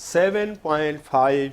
7.5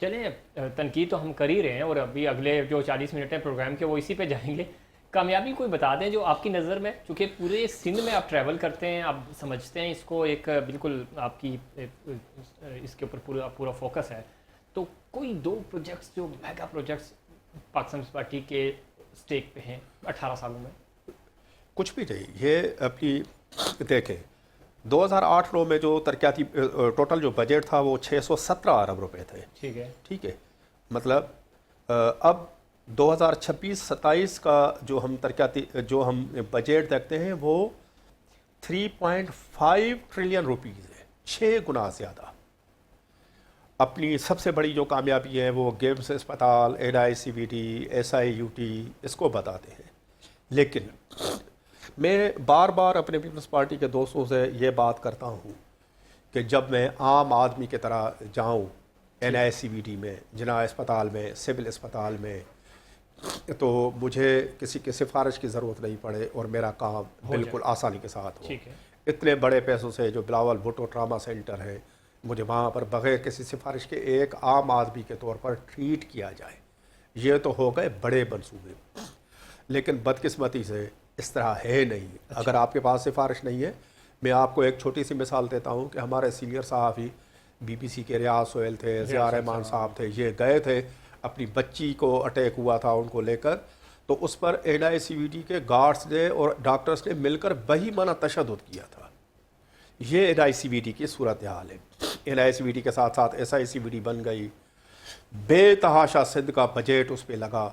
چلیں تنقید تو ہم کر ہی رہے ہیں اور ابھی اگلے جو 40 منٹ ہیں پروگرام کے وہ اسی پہ جائیں گے. کامیابی کوئی بتا دیں جو آپ کی نظر میں, چونکہ پورے سندھ میں آپ ٹریول کرتے ہیں, آپ سمجھتے ہیں اس کو, ایک بالکل آپ کی اس کے اوپر پورا فوکس ہے, تو کوئی 2 پروجیکٹس جو میگا پروجیکٹس پاکستان پیپلز پارٹی کے اسٹیک پہ ہیں 18 سالوں میں؟ کچھ بھی نہیں. یہ اپنی دیکھیں 2008-9 میں جو ترقیاتی ٹوٹل جو بجٹ تھا وہ 617 ارب روپے تھے. ٹھیک ہے, مطلب اب 2026-27 کا جو ہم ترقیاتی جو ہم بجٹ دیکھتے ہیں وہ 3.5 ٹریلین روپیز ہے, 6 گنا زیادہ. اپنی سب سے بڑی جو کامیابی ہے وہ گیمز اسپتال, NICVT, SIUT اس کو بتاتے ہیں. لیکن میں بار بار اپنے پیپلز پارٹی کے دوستوں سے یہ بات کرتا ہوں کہ جب میں عام آدمی کی طرح جاؤں NICVT میں, جناح اسپتال میں, سول اسپتال میں, تو مجھے کسی کی سفارش کی ضرورت نہیں پڑے اور میرا کام بالکل آسانی کے ساتھ ہو. اتنے بڑے پیسوں سے جو بلاول بھٹو ٹراما سینٹر ہے, مجھے وہاں پر بغیر کسی سفارش کے ایک عام آدمی کے طور پر ٹریٹ کیا جائے. یہ تو ہو گئے بڑے منصوبے, لیکن بدقسمتی سے اس طرح ہے نہیں. اگر آپ کے پاس سفارش نہیں ہے, میں آپ کو ایک چھوٹی سی مثال دیتا ہوں کہ ہمارے سینئر صحافی BBC کے ریاض سہیل تھے, ضیاء رحمان صاحب تھے, یہ گئے تھے اپنی بچی کو اٹیک ہوا تھا ان کو لے کر, تو اس پر NICVT کے گارڈز نے اور ڈاکٹرز نے مل کر بہیمانہ تشدد کیا تھا. یہ NICVT کی صورتحال ہے. NICVT کے ساتھ ساتھ SICVT بن گئی, بے تحاشا سندھ کا بجٹ اس پہ لگا,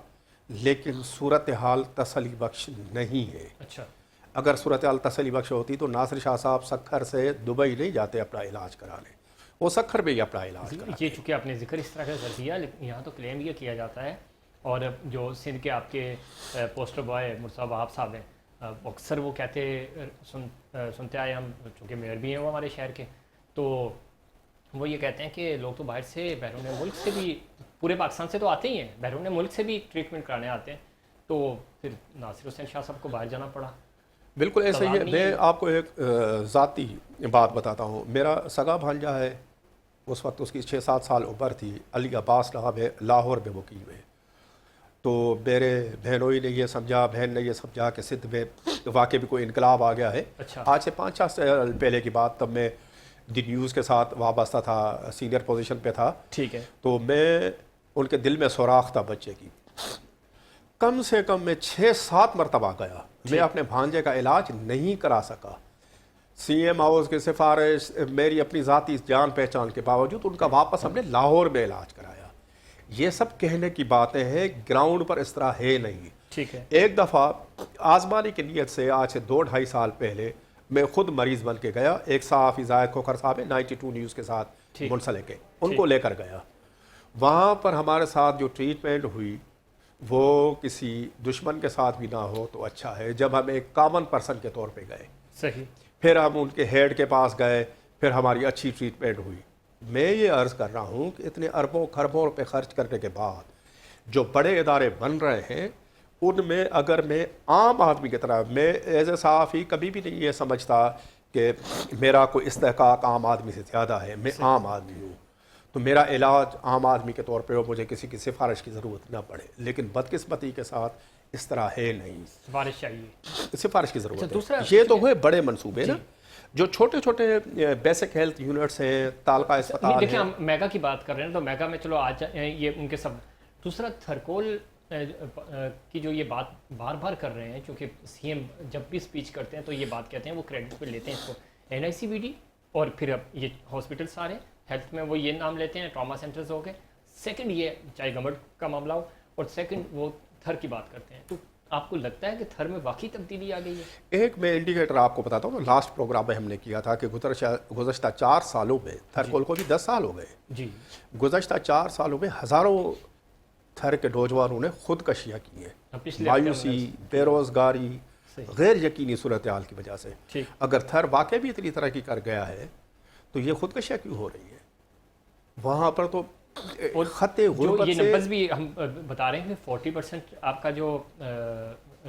لیکن صورتحال تسلی بخش نہیں ہے. اگر صورتحال تسلی بخش ہوتی تو ناصر شاہ صاحب سکھر سے دبئی نہیں جاتے اپنا علاج کرانے, وہ سکھر میں ہی اپنا علاج کراتے. یہ چونکہ آپ نے ذکر اس طرح کا کر دیا, یہاں تو کلیم یہ کیا جاتا ہے, اور جو سندھ کے آپ کے پوسٹر بوائے مرتضیٰ وہاب صاحب ہیں, اکثر وہ کہتے سنتے آئے ہم, چونکہ میئر بھی ہیں وہ ہمارے شہر کے, تو وہ یہ کہتے ہیں کہ لوگ تو باہر سے, بیرون ملک سے بھی, پورے پاکستان سے تو آتے ہی ہیں, بیرون ملک سے بھی ٹریٹمنٹ کرانے آتے ہیں, تو پھر ناصر حسین شاہ صاحب کو باہر جانا پڑا. بالکل ایسا ہی ہے. میں آپ کو ایک ذاتی بات بتاتا ہوں. میرا سگا بھانجا ہے, اس وقت اس کی 6-7 سال عمر تھی, علی عباس نام ہے, لاہور میں مقیم ہے. تو میرے بہنوئی نے یہ سمجھا, بہن نے یہ سمجھا کہ سندھ میں واقعی بھی کوئی انقلاب آ گیا ہے. آج سے 5-6 سال پہلے کی بات, تب میں دی نیوز کے ساتھ وابستہ تھا, سینئر پوزیشن پہ تھا. تو میں ان کے دل میں سوراخ تھا بچے کی. کم سے کم میں 6-7 مرتبہ گیا, میں اپنے بھانجے کا علاج نہیں کرا سکا. CM ہاؤس کی سفارش, میری اپنی ذاتی جان پہچان کے باوجود ان کا واپس ہم نے لاہور میں علاج کرایا. یہ سب کہنے کی باتیں ہیں, گراؤنڈ پر اس طرح ہے نہیں. ایک دفعہ آزمانے کی نیت سے آج سے 2-2.5 سال پہلے میں خود مریض بن کے گیا. ایک صحافی زاہد کھوکھر صاحب 92 نیوز کے ساتھ منسلک ہے, ان کو لے کر گیا. وہاں پر ہمارے ساتھ جو ٹریٹمنٹ ہوئی وہ کسی دشمن کے ساتھ بھی نہ ہو تو اچھا ہے, جب ہم ایک کامن پرسن کے طور پہ گئے. پھر ہم ان کے ہیڈ کے پاس گئے, پھر ہماری اچھی ٹریٹمنٹ ہوئی. میں یہ عرض کر رہا ہوں کہ اتنے اربوں خربوں روپے خرچ کرنے کے بعد جو بڑے ادارے بن رہے ہیں, ان میں اگر میں عام آدمی کی طرح, میں ایز اے صحافی کبھی بھی نہیں یہ سمجھتا کہ میرا کوئی استحقاق عام آدمی سے زیادہ ہے, میں عام آدمی ہوں تو میرا علاج عام آدمی کے طور پہ ہو, مجھے کسی کی سفارش کی ضرورت نہ پڑے. لیکن بدقسمتی کے ساتھ اس طرح ہے نہیں, سفارش چاہیے, سفارش کی ضرورت ہے. یہ تو ہوئے بڑے منصوبے نا, جو چھوٹے چھوٹے بیسک ہیلتھ یونٹس ہیں, تعلقہ اسپتال. دیکھیں ہم میگا کی بات کر رہے ہیں, تو میگا میں چلو آج یہ ان کے سب. دوسرا تھرکول کی جو یہ بات بار بار کر رہے ہیں, چونکہ CM جب بھی اسپیچ کرتے ہیں تو یہ بات کہتے ہیں, وہ کریڈٹ پہ لیتے ہیں اس کو, NICVT اور پھر اب یہ ہاسپٹل سارے ہیلتھ میں وہ یہ نام لیتے ہیں, ٹراما سینٹرز ہو گئے. سیکنڈ یہ چاہے گورنمنٹ کا معاملہ ہو, اور سیکنڈ وہ تھر کی بات کرتے ہیں. تو آپ کو لگتا ہے کہ تھر میں واقعی تبدیلی آ گئی ہے؟ ایک میں انڈیکیٹر آپ کو بتاتا ہوں, لاسٹ پروگرام میں ہم نے کیا تھا کہ گزشتہ 4 سالوں میں, تھرکول کو بھی 10 سال ہو گئے, گزشتہ 4 سالوں میں ہزاروں تھر کے نوجوانوں نے خودکشیاں کی ہیں. مایوسی, بے روزگاری, غیر یقینی صورتحال کی وجہ سے. اگر تھر واقعی بھی اتنی ترقی کر گیا ہے تو یہ خودکشیاں کیوں ہو رہی ہیں؟ وہاں پر تو خط غربت یہ سے نمبرز بھی ہم بتا رہے ہیں کہ 40% آپ کا جو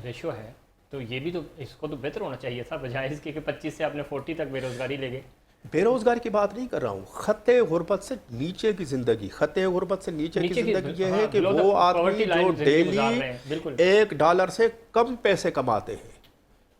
ریشو ہے, تو یہ بھی تو اس کو تو بہتر ہونا چاہیے تھا, بجائے اس کے کہ 25 سے آپ نے 40 تک بے روزگاری لے گئے. بے روزگاری کی بات نہیں کر رہا ہوں، خط غربت سے نیچے کی زندگی، خط غربت سے نیچے کی زندگی یہ ہے کہ وہ آدمی جو ڈیلی $1 سے کم پیسے کماتے ہیں،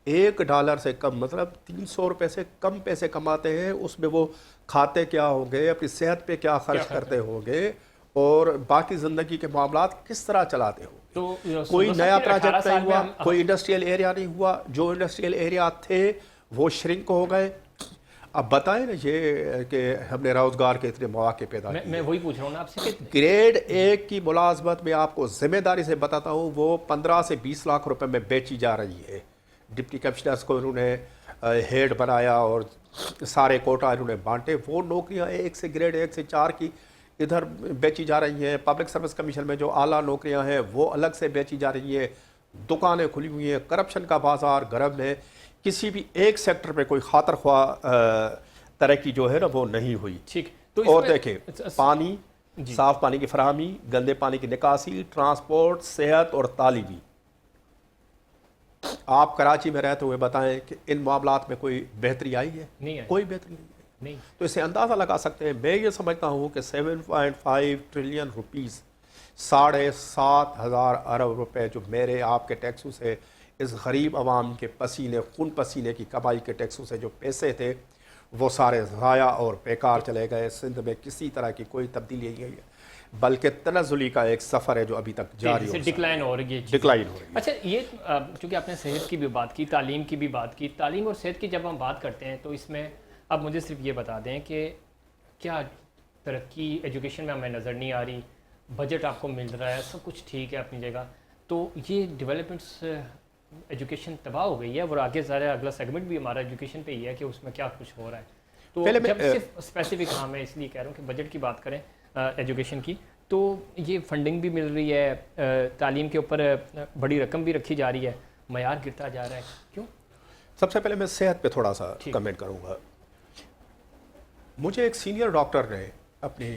$1 سے کم، مطلب $300 سے کم پیسے کماتے ہیں، اس میں وہ کھاتے کیا ہوں گے، اپنی صحت پہ کیا خرچ کرتے ہوں گے اور باقی زندگی کے معاملات کس طرح چلاتے ہوں گے۔ کوئی نیا پروجیکٹ نہیں ہوا، کوئی انڈسٹریل ایریا نہیں ہوا، جو انڈسٹریل ایریا تھے وہ شرنک ہو گئے۔ اب بتائیں نا یہ کہ ہم نے روزگار کے اتنے مواقع پیدا کیے۔ میں وہی پوچھ رہا ہوں نا آپ سے، گریڈ 1 کی ملازمت میں آپ کو ذمہ داری سے بتاتا ہوں وہ 15 سے 20 لاکھ روپے میں بیچی جا رہی ہے۔ ڈپٹی کمشنرز کو انہوں نے ہیڈ بنایا اور سارے کوٹا انہوں نے بانٹے، وہ نوکریاں گریڈ 1 سے 4 کی ادھر بیچی جا رہی ہیں۔ پبلک سروس کمیشن میں جو اعلیٰ نوکریاں ہیں وہ الگ سے بیچی جا رہی ہیں، دکانیں کھلی ہوئی ہیں، کرپشن کا بازار گرم ہے، کسی بھی ایک سیکٹر پہ کوئی خاطر خواہ ترقی جو ہے نا وہ نہیں ہوئی۔ ٹھیک، اور دیکھیں پانی، صاف پانی کی فراہمی، گندے پانی کی نکاسی، ٹرانسپورٹ، صحت اور تعلیمی، آپ کراچی میں رہتے ہوئے بتائیں کہ ان معاملات میں کوئی بہتری آئی ہے؟ نہیں آئی، کوئی بہتری نہیں ہے۔ تو اسے اندازہ لگا سکتے ہیں، میں یہ سمجھتا ہوں کہ 7.5 ٹریلین روپیز، 7,500 ارب روپے جو میرے آپ کے ٹیکسوں سے، اس غریب عوام کے پسینے خون پسینے کی کمائی کے ٹیکسوں سے جو پیسے تھے وہ سارے ضائع اور بیکار چلے گئے۔ سندھ میں کسی طرح کی کوئی تبدیلی نہیں ہے، بلکہ تنزلی کا ایک سفر ہے جو ابھی تک جاری ہو رہا ہے، ڈکلائن ہو رہی ہے، ڈکلائن ہو رہی ہے۔ اچھا، یہ چونکہ آپ نے صحت کی بھی بات کی، تعلیم کی بھی بات کی، تعلیم اور صحت کی جب ہم بات کرتے ہیں تو اس میں اب مجھے صرف یہ بتا دیں کہ کیا ترقی ایجوکیشن میں ہمیں نظر نہیں آ رہی؟ بجٹ آپ کو مل رہا ہے، سب کچھ ٹھیک ہے اپنی جگہ، تو یہ ڈیولپمنٹس ایجوکیشن تباہ ہو گئی ہے، اور آگے ذرا اگلا سیگمنٹ بھی ہمارا ایجوکیشن پہ ہی ہے کہ اس میں کیا کچھ ہو رہا ہے۔ تو جب صرف اسپیسیفک، ہاں میں اس لیے کہہ رہا ہوں کہ بجٹ کی بات کریں ایجوکیشن کی، تو یہ فنڈنگ بھی مل رہی ہے، تعلیم کے اوپر بڑی رقم بھی رکھی جا رہی ہے، معیار گرتا جا رہا ہے، کیوں؟ سب سے پہلے میں صحت پہ تھوڑا سا کمنٹ کروں گا۔ مجھے ایک سینئر ڈاکٹر نے اپنی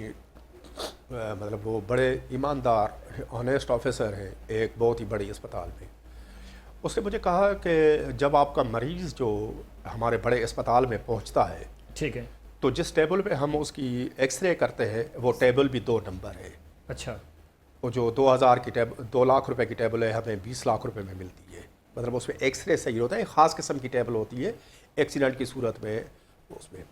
مطلب وہ بڑے ایماندار آنیسٹ آفیسر ہیں ایک بہت ہی بڑی اسپتال میں، اس نے مجھے کہا کہ جب آپ کا مریض جو ہمارے بڑے اسپتال میں پہنچتا ہے، ٹھیک ہے، تو جس ٹیبل پہ ہم اس کی ایکس رے کرتے ہیں وہ ٹیبل بھی 2 نمبر ہے۔ اچھا، وہ جو 2,000 کی ٹیبل، 2 لاکھ روپے کی ٹیبل ہے، ہمیں 20 لاکھ روپے میں ملتی ہے، مطلب اس میں ایکس رے صحیح ہوتا ہے، خاص قسم کی ٹیبل ہوتی ہے، ایکسیڈنٹ کی صورت میں اس میں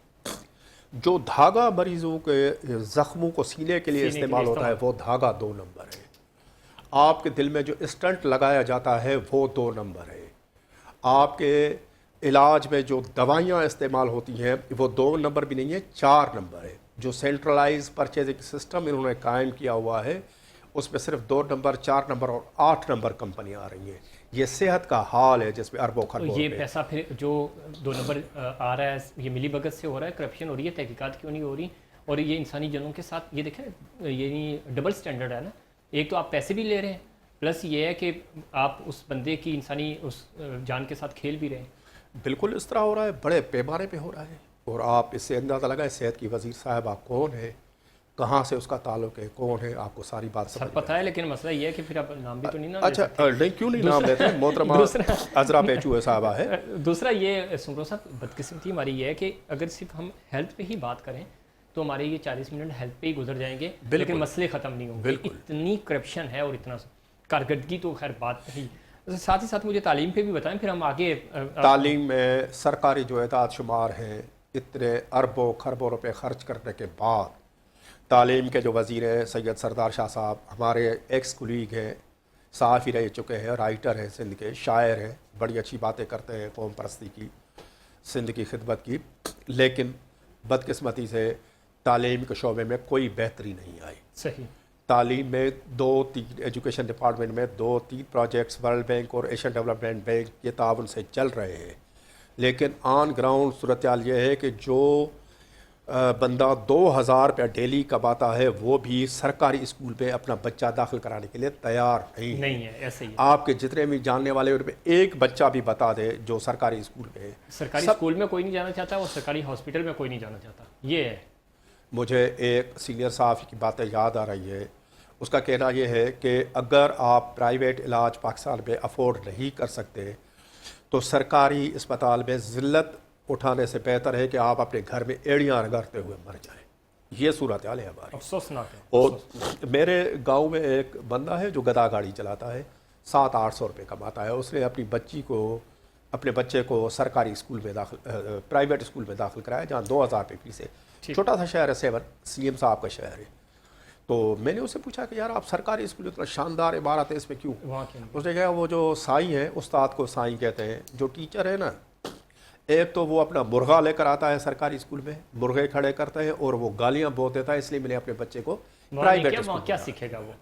جو دھاگا مریضوں کے زخموں کو سینے کے لیے استعمال ہوتا ہے وہ دھاگا 2 نمبر ہے۔ آپ کے دل میں جو اسٹنٹ لگایا جاتا ہے وہ 2 نمبر ہے۔ آپ کے علاج میں جو دوائیاں استعمال ہوتی ہیں وہ 2 نمبر بھی نہیں ہے، 4 نمبر ہے۔ جو سینٹرلائز پرچیزنگ سسٹم انہوں نے قائم کیا ہوا ہے اس میں صرف 2 نمبر، 4 نمبر اور 8 نمبر کمپنیاں آ رہی ہیں۔ یہ صحت کا حال ہے جس میں اربوں خربوں یہ پیسہ پھر جو 2 نمبر آ رہا ہے یہ ملی بھگت سے ہو رہا ہے، کرپشن ہو رہی ہے، تحقیقات کیوں نہیں ہو رہی؟ اور یہ انسانی جنوں کے ساتھ یہ دیکھیں یعنی ڈبل سٹینڈرڈ ہے نا، ایک تو آپ پیسے بھی لے رہے ہیں پلس یہ ہے کہ آپ اس بندے کی انسانی اس جان کے ساتھ کھیل بھی رہے ہیں۔ بالکل اس طرح ہو رہا ہے، بڑے پیمانے پہ ہو رہا ہے، اور آپ اس سے اندازہ لگائیں صحت کی وزیر صاحبہ کون ہے، کہاں سے اس کا تعلق ہے، کون ہے، آپ کو ساری بات سب پتہ ہے، لیکن مسئلہ یہ ہے کہ پھر آپ نام بھی تو نہیں اچھا نہیں کیوں نہیں نام لیتے؟ محترمہ عذرا پیچو صاحبہ ہے۔ دوسرا یہ سمرو صاحب بدقسمتی ہماری یہ ہے کہ اگر صرف ہم ہیلتھ پہ ہی بات کریں تو ہمارے یہ 40 منٹ ہیلتھ پہ ہی گزر جائیں گے، لیکن مسئلے ختم نہیں ہوں گے۔ اتنی کرپشن ہے اور اتنا کارکردگی تو خیر بات نہیں۔ ساتھ ہی ساتھ مجھے تعلیم پہ بھی بتائیں، پھر ہم آگے۔ تعلیم میں سرکاری جو اعداد شمار ہیں، اتنے اربوں خربوں روپے خرچ کرنے کے بعد تعلیم کے جو وزیر ہیں سید سردار شاہ صاحب، ہمارے ایکس کولیگ ہیں، صحافی رہ چکے ہیں، رائٹر ہیں، سندھ کے شاعر ہیں، بڑی اچھی باتیں کرتے ہیں قوم پرستی کی، سندھ کی خدمت کی، لیکن بدقسمتی سے تعلیم کے شعبے میں کوئی بہتری نہیں آئی۔ صحیح، تعلیم میں 2-3 ایجوکیشن ڈپارٹمنٹ میں 2-3 پروجیکٹس ورلڈ بینک اور ایشین ڈیولپمنٹ بینک کے تعاون سے چل رہے ہیں، لیکن آن گراؤنڈ صورتحال یہ ہے کہ جو بندہ 2,000 روپیہ ڈیلی کماتا ہے وہ بھی سرکاری اسکول پہ اپنا بچہ داخل کرانے کے لیے تیار نہیں ہے۔ ایسے ہی آپ کے جتنے بھی جاننے والے ان پہ ایک بچہ بھی بتا دے جو سرکاری اسکول پہ ہے، سرکاری اسکول میں کوئی نہیں جانا چاہتا اور سرکاری ہاسپٹل میں کوئی نہیں جانا چاہتا، یہ ہے۔ مجھے ایک سینئر صحافی کی باتیں یاد آ رہی ہے، اس کا کہنا یہ ہے کہ اگر آپ پرائیویٹ علاج پاکستان میں افورڈ نہیں کر سکتے تو سرکاری اسپتال میں ذلت اٹھانے سے بہتر ہے کہ آپ اپنے گھر میں ایڑیاں رگڑتے ہوئے مر جائیں. یہ صورت حال ہے ہماری. افسوسناک ہے. اور میرے گاؤں میں ایک بندہ ہے جو گدا گاڑی چلاتا ہے, 700-800 روپے کماتا ہے. اس نے اپنے بچے کو سرکاری اسکول میں پرائیویٹ اسکول میں داخل کرایا جہاں 2000 روپے فیس ہے. چھوٹا سا شہر ہے, 7 CM صاحب کا شہر ہے. تو میں نے اس سے پوچھا کہ یار آپ سرکاری اسکول اتنا شاندار عمارت ہے اس میں کیوں؟ اس نے کہا وہ جو سائیں ہیں, استاد کو سائیں کہتے ہیں, جو ٹیچر ہے نا, ایک تو وہ اپنا مرغا لے کر آتا ہے سرکاری اسکول میں, مرغے کھڑے کرتے ہیں اور وہ گالیاں بہت دیتا ہے, اس لیے میں نے اپنے بچے کو پرائیویٹ اسکول کیا سیکھے گا وہ؟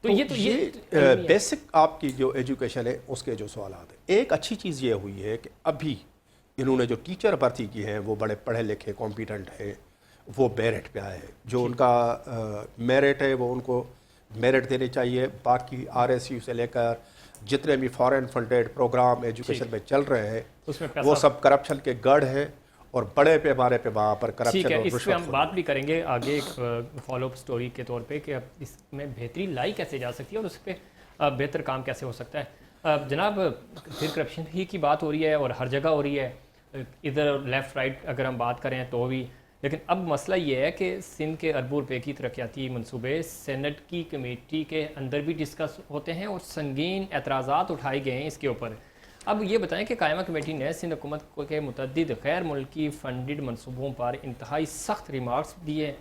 تو یہ بیسک آپ کی جو ایجوکیشن ہے اس کے جو سوالات ہیں. ایک اچھی چیز یہ ہوئی ہے کہ ابھی انہوں نے جو ٹیچر بھرتی کی ہیں وہ بڑے پڑھے لکھے کمپیٹنٹ ہیں, وہ میرٹ پہ آئے ہیں. جو ان کا میرٹ ہے وہ ان کو میرٹ دینے چاہیے. باقی RSU سے لے کر جتنے بھی فارن فنڈیڈ پروگرام ایجوکیشن میں چل رہے ہیں وہ سب کرپشن کے گڑھ ہیں اور بڑے پیمانے پہ وہاں پر کرپشن اور اس پہ ہم بات بھی کریں گے آگے ایک فالو اپ سٹوری کے طور پہ کہ اس میں بہتری لائی کیسے جا سکتی ہے اور اس پہ بہتر کام کیسے ہو سکتا ہے. جناب پھر کرپشن ہی کی بات ہو رہی ہے اور ہر جگہ ہو رہی ہے, ادھر لیفٹ رائٹ اگر ہم بات کریں تو بھی, لیکن اب مسئلہ یہ ہے کہ سندھ کے اربوں روپے کی ترقیاتی منصوبے سینٹ کی کمیٹی کے اندر بھی ڈسکس ہوتے ہیں اور سنگین اعتراضات اٹھائے گئے ہیں اس کے اوپر. اب یہ بتائیں کہ قائمہ کمیٹی نے سندھ حکومت کے متعدد غیر ملکی فنڈڈ منصوبوں پر انتہائی سخت ریمارکس دیے.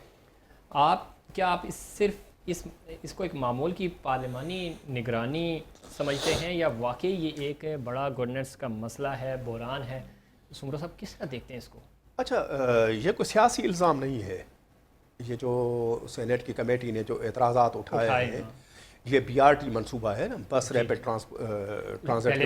کیا آپ اس کو ایک معمول کی پارلیمانی نگرانی سمجھتے ہیں یا واقعی یہ ایک بڑا گورننس کا مسئلہ ہے, بحران ہے؟ سمرو صاحب کس طرح دیکھتے ہیں اس کو؟ اچھا, یہ کوئی سیاسی الزام نہیں ہے. یہ جو سینیٹ کی کمیٹی نے جو اعتراضات اٹھائے ہیں یہ BRT منصوبہ ہے نا, بس ریپڈ ٹرانزٹ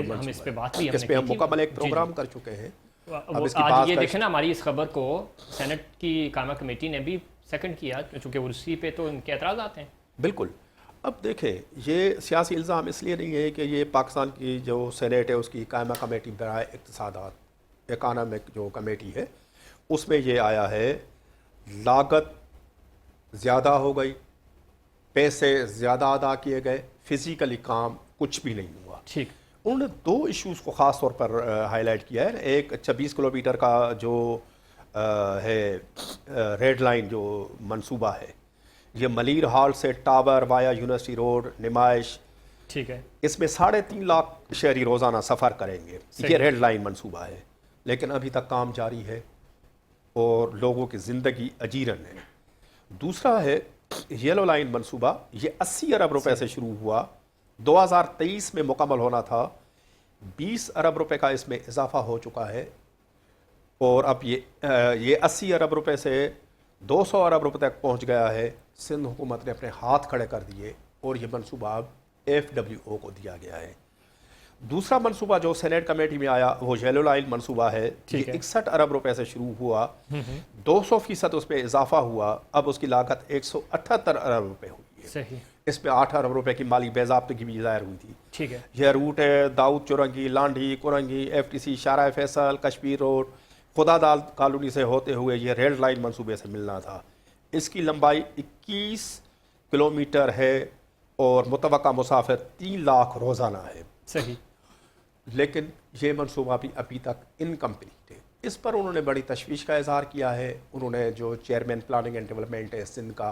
منصوبہ, اس پہ ہم مکمل ایک پروگرام کر چکے ہیں. آج یہ دیکھیں نا ہماری اس خبر کو سینٹ کی قائمہ کمیٹی نے بھی سیکنڈ کیا چونکہ اسی پہ تو ان کے اعتراضات ہیں. بالکل. اب دیکھیں یہ سیاسی الزام اس لیے نہیں ہے کہ یہ پاکستان کی جو سینیٹ ہے اس کی قائمہ کمیٹی برائے اقتصادات اکانومک جو کمیٹی ہے اس میں یہ آیا ہے لاگت زیادہ ہو گئی, پیسے زیادہ ادا کیے گئے, فزیکلی کام کچھ بھی نہیں ہوا. ٹھیک. انہوں نے 2 ایشوز کو خاص طور پر ہائی لائٹ کیا ہے. ایک 26 کلومیٹر کا جو ہے ریڈ لائن جو منصوبہ ہے, یہ ملیر ہال سے ٹاور وایا یونیورسٹی روڈ نمائش, ٹھیک ہے, اس میں 3.5 لاکھ شہری روزانہ سفر کریں گے. یہ ریڈ لائن منصوبہ ہے لیکن ابھی تک کام جاری ہے اور لوگوں کی زندگی اجیرن ہے. دوسرا ہے یلو لائن منصوبہ, یہ 80 ارب روپے سے شروع ہوا, 2023 میں مکمل ہونا تھا, 20 ارب روپے کا اس میں اضافہ ہو چکا ہے اور اب یہ 80 ارب روپے سے 200 ارب روپے تک پہنچ گیا ہے. سندھ حکومت نے اپنے ہاتھ کھڑے کر دیے اور یہ منصوبہ اب FWO کو دیا گیا ہے. دوسرا منصوبہ جو سینیٹ کمیٹی میں آیا وہ یلو لائن منصوبہ ہے, یہ 61 ارب روپے سے شروع ہوا, 200% اس پہ اضافہ ہوا, اب اس کی لاگت 178 ارب روپے ہوئی ہے. صحیح. اس پہ 8 ارب روپے کی مالی باضابطگی بھی ظاہر ہوئی تھی. ٹھیک ہے. یہ روٹ ہے داؤد چورنگی, لانڈھی, کورنگی, FTC, شارع فیصل, کشمیر روڈ, خدا دال کالونی سے ہوتے ہوئے یہ ریڈ لائن منصوبے سے ملنا تھا. اس کی لمبائی 21 کلومیٹر ہے اور متوقع مسافر 3 لاکھ روزانہ ہے. صحیح. لیکن یہ منصوبہ بھی ابھی تک انکمپلیٹ ہے. اس پر انہوں نے بڑی تشویش کا اظہار کیا ہے. انہوں نے جو چیئرمین پلاننگ اینڈ ڈیولپمنٹ ہے سندھ کا,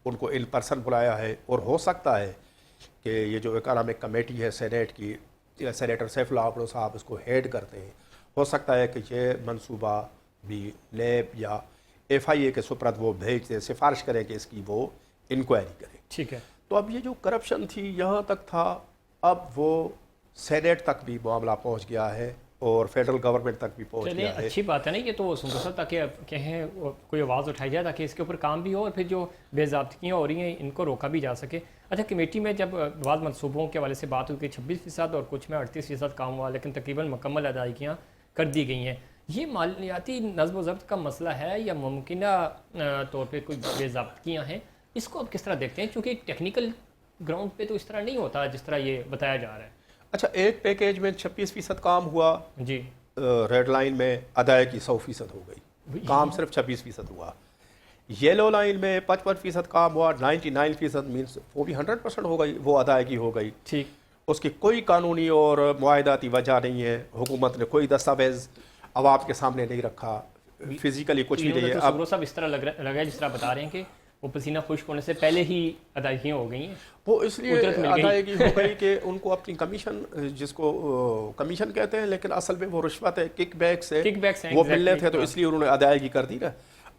ان کو ان پرسن بلایا ہے اور ہو سکتا ہے کہ یہ جو اکانومک کمیٹی ہے سینیٹ کی, سینیٹر سیف اللہ عبدو صاحب اس کو ہیڈ کرتے ہیں, ہو سکتا ہے کہ یہ منصوبہ بھی نیب یا FIA کے سپرد وہ بھیج دیں, سفارش کریں کہ اس کی وہ انکوائری کریں. ٹھیک ہے. تو اب یہ جو کرپشن تھی یہاں تک تھا, اب وہ سینیٹ تک بھی معاملہ پہنچ گیا ہے اور فیڈرل گورنمنٹ تک بھی پہنچ گیا ہے. اچھی بات ہے نا یہ تو سندر صاحب, تاکہ کہیں کوئی آواز اٹھائی جائے تاکہ اس کے اوپر کام بھی ہو اور پھر جو بے ضابطگیاں ہو رہی ہیں ان کو روکا بھی جا سکے. اچھا, کمیٹی میں جب بعض منصوبوں کے حوالے سے بات ہوئی کہ 26% اور کچھ میں 38% کام ہوا لیکن تقریباً مکمل ادائیگیاں کر دی گئی ہیں, یہ مالیاتی نظم و ضبط کا مسئلہ ہے یا ممکنہ طور پہ کوئی بے ضابطگیاں ہیں؟ اس کو آپ کس طرح دیکھتے ہیں, چونکہ ٹیکنیکل گراؤنڈ پہ تو اس طرح نہیں ہوتا جس طرح یہ بتایا جا رہا ہے. اچھا, ایک پیکیج میں 26% کام ہوا, جی, ریڈ لائن میں ادائیگی 100% ہو گئی, کام صرف 26% ہوا. یلو لائن میں 55% کام ہوا, 99% مینس وہ بھی 100% ہو گئی, وہ ادائیگی ہو گئی. ٹھیک. اس کی کوئی قانونی اور معاہداتی وجہ نہیں ہے, حکومت نے کوئی دستاویز عوام کے سامنے نہیں رکھا، فزیکلی کچھ بھی نہیں ہے. اب سمرو صاحب اس طرح لگ رہا ہے جس طرح بتا رہے ہیں کہ وہ پسینہ خشک ہونے سے پہلے ہی ادائیگیاں ہو گئی ہیں. وہ اس لیے ادائیگی ہو گئی کہ ان کو اپنی کمیشن، جس کو کمیشن کہتے ہیں لیکن اصل میں وہ رشوت ہے، کک بیکس ہے، وہ ملنے تھے، تو اس لیے انہوں نے ادائیگی کر دی نا.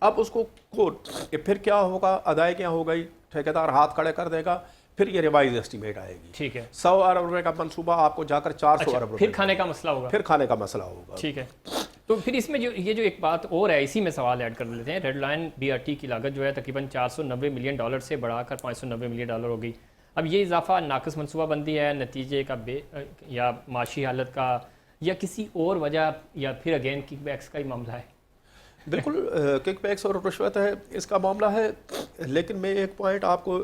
اب اس کو پھر کیا ہوگا، ادائیگیاں ہو گئی، ٹھیکیدار ہاتھ کھڑے کر دے گا، پھر یہ ریوائز اسٹیمیٹ آئے گی. ٹھیک ہے. 100 ارب روپے کا منصوبہ آپ کو جا کر 400 ارب روپے، پھر کھانے کا مسئلہ ہوگا. پھر کھانے کا مسئلہ ہوگا. ٹھیک ہے. تو پھر اس میں جو یہ جو ایک بات اور ہے، اسی میں سوال ایڈ کر لیتے ہیں. ریڈ لائن BRT کی لاگت جو ہے تقریباً $490 ملین سے بڑھا کر $590 ملین ہو گئی. اب یہ اضافہ ناقص منصوبہ بندی ہے، نتیجے کا یا معاشی حالت کا، یا کسی اور وجہ، یا پھر اگین کک بیکس کا ہی معاملہ ہے؟ بالکل کک بیکس اور رشوت ہے، اس کا معاملہ ہے. لیکن میں ایک پوائنٹ آپ کو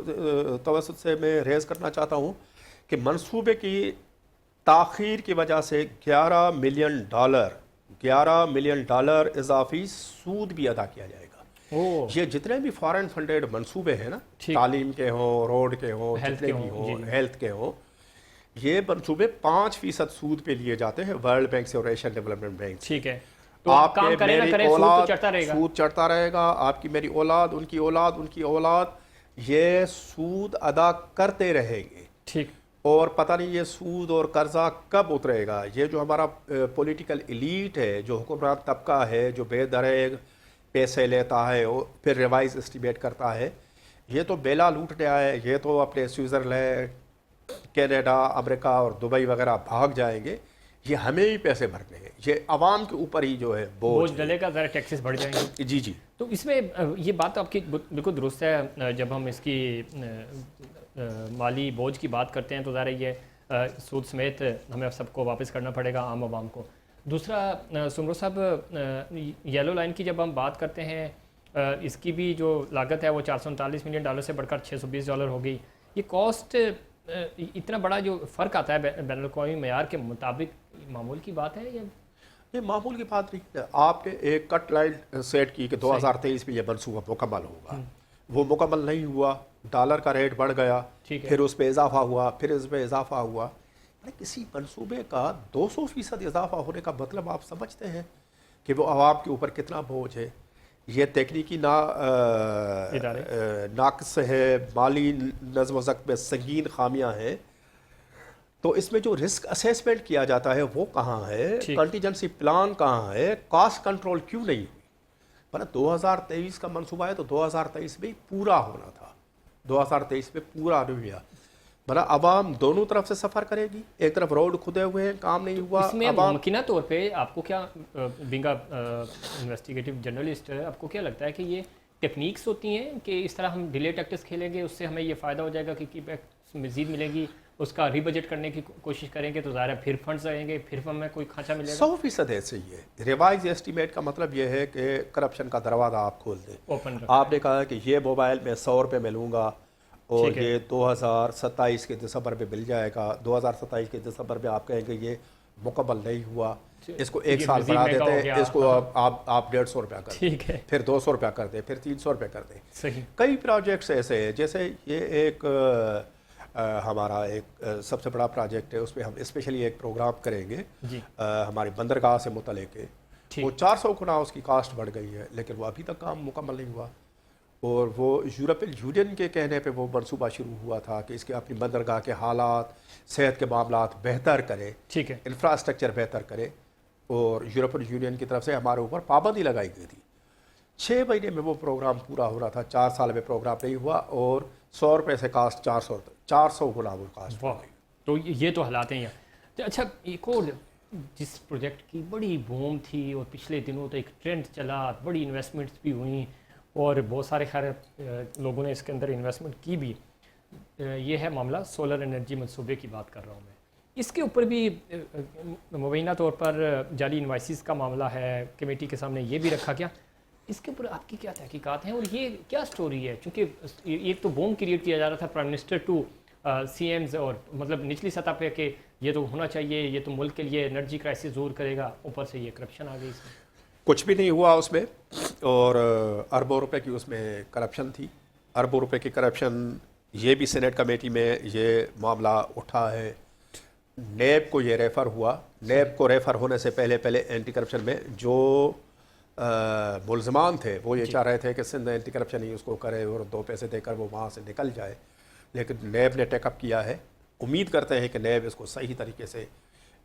توسط سے میں ریز کرنا چاہتا ہوں کہ منصوبے کی تاخیر کی وجہ سے $11 ملین اضافی سود بھی ادا کیا جائے گا. یہ جتنے بھی فارن فنڈیڈ منصوبے ہیں نا، تعلیم کے ہوں، روڈ کے ہوں، جتنے بھی ہوں، ہیلتھ کے ہوں، یہ منصوبے 5% سود پہ لیے جاتے ہیں ورلڈ بینک سے اور ایشین ڈیولپمنٹ بینک. ٹھیک ہے. آپ کے میری اولاد سود چڑھتا رہے گا، آپ کی میری اولاد، ان کی اولاد، ان کی اولاد، یہ سود ادا کرتے رہیں گے. ٹھیک. اور پتہ نہیں یہ سود اور قرضہ کب اترے گا. یہ جو ہمارا پولیٹیکل ایلیٹ ہے، جو حکمران طبقہ ہے، جو بے دریغ پیسے لیتا ہے اور پھر ریوائز اسٹیمیٹ کرتا ہے، یہ تو بیلا لوٹنے آئے، یہ تو اپنے سوئٹزرلینڈ، کینیڈا، امریکہ اور دبئی وغیرہ بھاگ جائیں گے. یہ ہمیں ہی پیسے بھرنے ہیں، یہ عوام کے اوپر ہی جو ہے بوجھ ڈلے گا، ذرا ٹیکسز بڑھ جائیں گے. جی جی. تو اس میں یہ بات آپ کی بالکل درست ہے. جب ہم اس کی مالی بوجھ کی بات کرتے ہیں تو ظاہر یہ سود سمیت ہمیں سب کو واپس کرنا پڑے گا، عام عوام کو. دوسرا سمرو صاحب، یلو لائن کی جب ہم بات کرتے ہیں، اس کی بھی جو لاگت ہے وہ $439 ملین سے بڑھ کر $620 ہو گئی. یہ کاسٹ اتنا بڑا جو فرق آتا ہے بین الاقوامی معیار کے مطابق، معمول کی بات ہے یا یہ معمول کی بات نہیں ہے؟ آپ نے ایک کٹ لائن سیٹ کی کہ 2023 میں یہ منصوبہ مکمل ہوگا. وہ مکمل نہیں ہوا، ڈالر کا ریٹ بڑھ گیا، پھر اس پہ اضافہ ہوا، پھر اس پہ اضافہ ہوا. کسی منصوبے کا 200% اضافہ ہونے کا مطلب آپ سمجھتے ہیں کہ وہ عوام کے اوپر کتنا بوجھ ہے. یہ تکنیکی ناقص ہے، مالی نظم و ضبط میں سنگین خامیاں ہیں. تو اس میں جو رسک اسیسمنٹ کیا جاتا ہے وہ کہاں ہے، کنٹیجنسی پلان کہاں ہے، کاسٹ کنٹرول کیوں نہیں ہوئی. 2023 کا منصوبہ ہے تو 2023 میں ہی پورا ہونا تھا، 2023 میں پورا نہیں ہوا. عوام دونوں طرف سے سفر کرے گی. ایک طرف روڈ کھدے ہوئے ہیں، کام نہیں ہوا. اس میں ممکنہ طور پہ آپ کو کیا، بینگ انویسٹیگیٹو جرنلسٹ، آپ کو کیا لگتا ہے کہ یہ ٹیکنیکس ہوتی ہیں کہ اس طرح ہم ڈیلے ٹیکٹس کھیلیں گے، اس سے ہمیں یہ فائدہ ہو جائے گا کہ مزید ملے گی، اس کا ری بجٹ کرنے کی کوشش کریں گے تو ظاہر ہے پھر فنڈز آئیں گے، پھر ہمیں کوئی کھانچا ملے گا. 100% ایسے ہی ہے. ریوائز ایسٹیمیٹ کا مطلب یہ ہے کہ کرپشن کا دروازہ آپ کھول دیں. آپ نے کہا کہ یہ موبائل میں $100 میں لوں گا اور یہ 2027 کے دسمبر میں مل جائے گا. 2027 کے دسمبر میں آپ کہیں گے یہ مکمل نہیں ہوا، اس کو 1 سال بڑھا دیتے ہیں، اس کو آپ $150 کر دیں، پھر $200 کر دیں، پھر $300 کر دیں. کئی پروجیکٹس ایسے ہیں، جیسے یہ ایک ہمارا ایک سب سے بڑا پروجیکٹ ہے، اس پہ ہم اسپیشلی ایک پروگرام کریں گے ہماری بندرگاہ سے متعلق ہے. وہ 400 گنا اس کی کاسٹ بڑھ گئی ہے، لیکن وہ ابھی تک کام مکمل نہیں ہوا. اور وہ یورپین یونین کے کہنے پہ وہ منصوبہ شروع ہوا تھا کہ اس کے اپنی بندرگاہ کے حالات، صحت کے معاملات بہتر کرے، انفراسٹرکچر بہتر کرے. اور یورپین یونین کی طرف سے ہمارے اوپر پابندی لگائی گئی تھی. 6 مہینے میں وہ پروگرام پورا ہو رہا تھا، 4 سال میں پروگرام نہیں ہوا اور $100 سے کاسٹ 400 گنا وہ کاسٹ. تو یہ تو حالات ہیں. اچھا، ایک اور جس پروجیکٹ کی بڑی بوم تھی اور پچھلے دنوں تو ایک ٹرینڈ چلا، بڑی انویسٹمنٹس بھی ہوئیں اور بہت سارے خیر لوگوں نے اس کے اندر انویسٹمنٹ کی بھی، یہ ہے معاملہ سولر انرجی منصوبے کی بات کر رہا ہوں میں. اس کے اوپر بھی مبینہ طور پر جعلی انوائسز کا معاملہ ہے، کمیٹی کے سامنے یہ بھی رکھا گیا. اس کے اوپر آپ کی کیا تحقیقات ہیں اور یہ کیا سٹوری ہے؟ چونکہ ایک تو بوم کریٹ کیا جا رہا تھا prime minister to CMs اور مطلب نچلی سطح پہ کہ یہ تو ہونا چاہیے، یہ تو ملک کے لیے انرجی کرائسس دور کرے گا، اوپر سے یہ کرپشن آ گئی. اس میں کچھ بھی نہیں ہوا اس میں، اور اربوں روپے کی اس میں کرپشن تھی. اربوں روپے کی کرپشن، یہ بھی سینیٹ کمیٹی میں یہ معاملہ اٹھا ہے. نیب کو یہ ریفر ہوا. نیب کو ریفر ہونے سے پہلے اینٹی کرپشن میں جو ملزمان تھے وہ یہ چاہ رہے تھے کہ سندھ اینٹی کرپشن ہی اس کو کرے اور 2 پیسے دے کر وہ وہاں سے نکل جائے, لیکن نیب نے ٹیک اپ کیا ہے. امید کرتے ہیں کہ نیب اس کو صحیح طریقے سے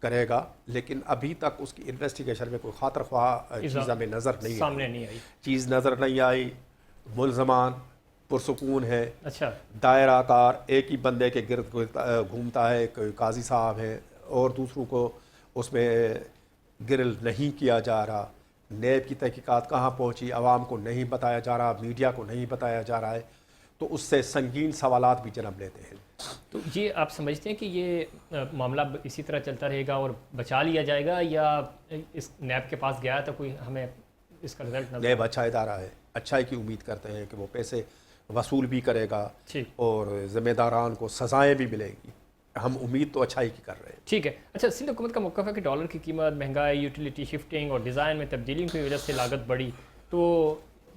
کرے گا, لیکن ابھی تک اس کی انویسٹیگیشن میں کوئی خاطر خواہ چیز ہمیں نظر نہیں سامنے نہیں آئی. چیز نظر نہیں آئی. ملزمان پرسکون ہے, اچھا, دائرہ کار ایک ہی بندے کے گرد گھومتا ہے, کوئی قاضی صاحب ہیں, اور دوسروں کو اس میں گرل نہیں کیا جا رہا. نیب کی تحقیقات کہاں پہنچی عوام کو نہیں بتایا جا رہا, میڈیا کو نہیں بتایا جا رہا ہے, تو اس سے سنگین سوالات بھی جنم لیتے ہیں. تو یہ آپ سمجھتے ہیں کہ یہ معاملہ اسی طرح چلتا رہے گا اور بچا لیا جائے گا, یا اس نیب کے پاس گیا تو کوئی ہمیں اس کا رزلٹ نظر؟ نیب اچھا ادارہ ہے, اچھائی کی امید کرتے ہیں کہ وہ پیسے وصول بھی کرے گا اور ذمہ داران کو سزائیں بھی ملے گی. ہم امید تو اچھائی کی کر رہے ہیں. ٹھیک ہے. اچھا, سندھ حکومت کا موقف ہے کہ ڈالر کی قیمت, مہنگائی, یوٹیلیٹی شفٹنگ اور ڈیزائن میں تبدیلیوں کی وجہ سے لاگت بڑھی, تو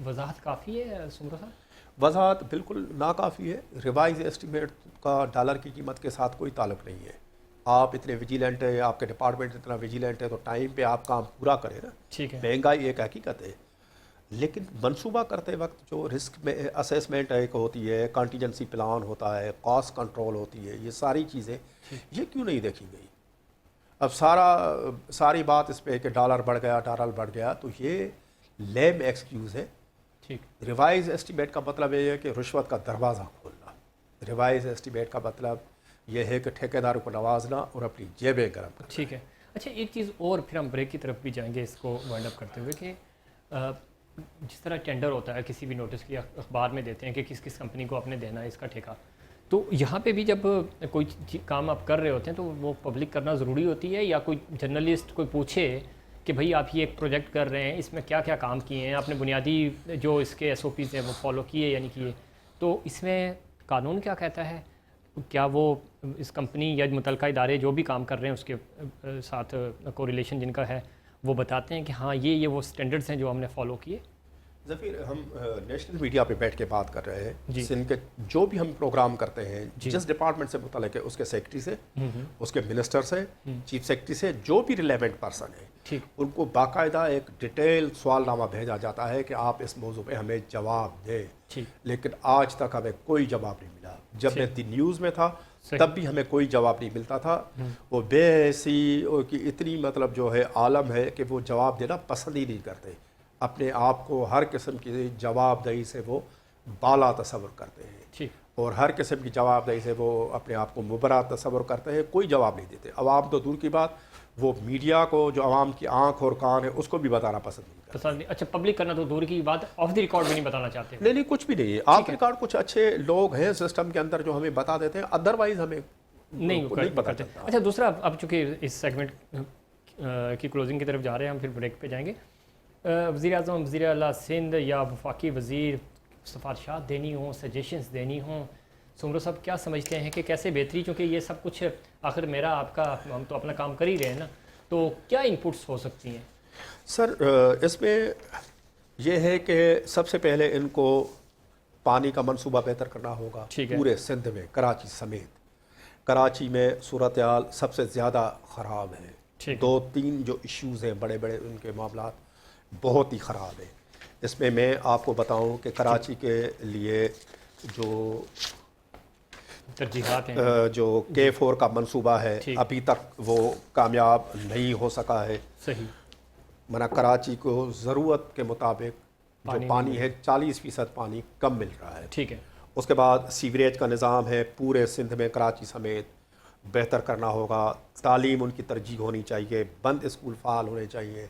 وضاحت کافی ہے سمرو صاحب؟ وضاحت بالکل ناکافی ہے. ریوائز ایسٹیمیٹ کا ڈالر کی قیمت کے ساتھ کوئی تعلق نہیں ہے. آپ اتنے ویجیلنٹ ہیں, آپ کے ڈپارٹمنٹ اتنا ویجیلنٹ ہے, تو ٹائم پہ آپ کام پورا کریں نا. ٹھیک ہے. مہنگائی ایک حقیقت ہے, لیکن منصوبہ کرتے وقت جو رسک میں اسیسمنٹ ایک ہوتی ہے, کانٹیجنسی پلان ہوتا ہے, کاسٹ کنٹرول ہوتی ہے, یہ ساری چیزیں یہ کیوں نہیں دیکھی گئی؟ اب ساری بات اس پہ کہ ڈالر بڑھ گیا, تو یہ لیم ایکسکیوز ہے. ریوائز ایسٹیمیٹ کا مطلب یہ ہے کہ رشوت کا دروازہ کھولنا. ریوائز ایسٹیمیٹ کا مطلب یہ ہے کہ ٹھیکیداروں کو نوازنا اور اپنی جیبیں گرم کرنا. ٹھیک ہے. اچھا, ایک چیز اور, پھر ہم بریک کی طرف بھی جائیں گے اس کو وائنڈ اپ کرتے ہوئے, کہ جس طرح ٹینڈر ہوتا ہے, کسی بھی نوٹس کی اخبار میں دیتے ہیں کہ کس کمپنی کو آپ نے دینا ہے اس کا ٹھیکہ, تو یہاں پہ بھی جب کوئی کام آپ کر رہے ہوتے ہیں تو وہ پبلک کرنا ضروری ہوتی ہے, یا کوئی جرنلسٹ کوئی پوچھے کہ بھئی آپ یہ ایک پروجیکٹ کر رہے ہیں, اس میں کیا کیا کام کیے ہیں, آپ نے بنیادی جو اس کے ایس او پیز ہیں وہ فالو کیے یا نہیں کیے, تو اس میں قانون کیا کہتا ہے؟ کیا وہ اس کمپنی یا متعلقہ ادارے جو بھی کام کر رہے ہیں اس کے ساتھ کوریلیشن جن کا ہے وہ بتاتے ہیں کہ ہاں یہ وہ سٹینڈرڈز ہیں جو ہم نے فالو کیے؟ ظفیر, ہم نیشنل میڈیا پہ بیٹھ کے بات کر رہے ہیں. سندھ کے جو بھی ہم پروگرام کرتے ہیں, جس ڈپارٹمنٹ سے متعلق ہے, اس کے سیکرٹری سے, اس کے منسٹر سے, چیف سیکرٹری سے, جو بھی ریلیونٹ پرسن ہے, ان کو باقاعدہ ایک ڈیٹیل سوال نامہ بھیجا جاتا ہے کہ آپ اس موضوع پہ ہمیں جواب دیں. لیکن آج تک ہمیں کوئی جواب نہیں ملا. جب میں دی نیوز میں تھا تب بھی ہمیں کوئی جواب نہیں ملتا تھا. وہ بے حیثی کی اتنی مطلب جو ہے عالم ہے کہ وہ جواب دینا پسند ہی نہیں کرتے. اپنے آپ کو ہر قسم کی جواب دہی سے وہ بالا تصور کرتے ہیں, اور ہر قسم کی جواب دہی سے وہ اپنے آپ کو مبرا تصور کرتے ہیں. کوئی جواب نہیں دیتے. عوام تو دور کی بات, وہ میڈیا کو جو عوام کی آنکھ اور کان ہے اس کو بھی بتانا پسند نہیں کرتے. اچھا, پبلک کرنا تو دور کی بات, آف دی ریکارڈ بھی نہیں بتانا چاہتے؟ نہیں, کچھ بھی نہیں ہے. آف دی ریکارڈ کچھ اچھے لوگ ہیں سسٹم کے اندر جو ہمیں بتا دیتے ہیں, ادروائز ہمیں نہیں پتا چلتا. اچھا, دوسرا, اب چونکہ اس سیگمنٹ کی کلوزنگ کی طرف جا رہے ہیں, ہم پھر بریک پہ جائیں گے. وزیر اعظم, وزیر اعلیٰ سندھ یا وفاقی وزیر سفارشات دینی ہوں, سجیشنز دینی ہوں, سمرو صاحب کیا سمجھتے ہیں کہ کیسے بہتری, چونکہ یہ سب کچھ آخر میرا آپ کا, ہم تو اپنا کام کر ہی رہے ہیں نا, تو کیا انپٹس ہو سکتی ہیں؟ سر, اس میں یہ ہے کہ سب سے پہلے ان کو پانی کا منصوبہ بہتر کرنا ہوگا پورے سندھ میں, کراچی سمیت. کراچی میں صورتحال سب سے زیادہ خراب ہے. 2-3 جو ایشوز ہیں بڑے بڑے, ان کے معاملات بہت ہی خراب ہیں. اس میں آپ کو بتاؤں کہ کراچی کے لیے جو ترجیحات ہیں, جو K4 کا منصوبہ ہے, ابھی تک وہ کامیاب نہیں ہو سکا ہے. صحیح. منا کراچی کو ضرورت کے مطابق جو پانی ہے 40% پانی کم مل رہا ہے. ٹھیک ہے. اس کے بعد سیوریج کا نظام ہے پورے سندھ میں, کراچی سمیت بہتر کرنا ہوگا. تعلیم ان کی ترجیح ہونی چاہیے, بند اسکول فعال ہونے چاہیے,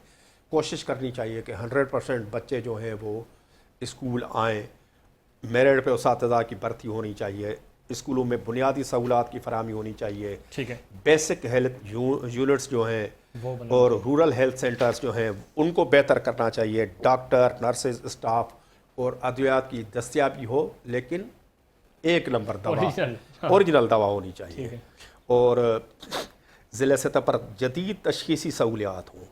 کوشش کرنی چاہیے کہ 100% بچے جو ہیں وہ اسکول آئیں. میرٹ پہ اساتذہ کی بھرتی ہونی چاہیے. اسکولوں میں بنیادی سہولات کی فراہمی ہونی چاہیے. ٹھیک ہے. بیسک ہیلتھ یونٹس جو ہیں اور رورل ہیلتھ سینٹرز جو ہیں ان کو بہتر کرنا چاہیے. ڈاکٹر, نرسز, اسٹاف اور ادویات کی دستیابی ہو, لیکن 1 نمبر دوا, اوریجنل دوا ہونی چاہیے. اور ضلع سطح پر جدید تشخیصی سہولیات ہوں.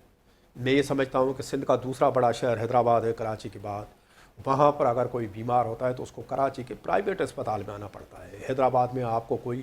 میں یہ سمجھتا ہوں کہ سندھ کا دوسرا بڑا شہر حیدرآباد ہے کراچی کے بعد. وہاں پر اگر کوئی بیمار ہوتا ہے تو اس کو کراچی کے پرائیویٹ اسپتال میں آنا پڑتا ہے. حیدرآباد میں آپ کو کوئی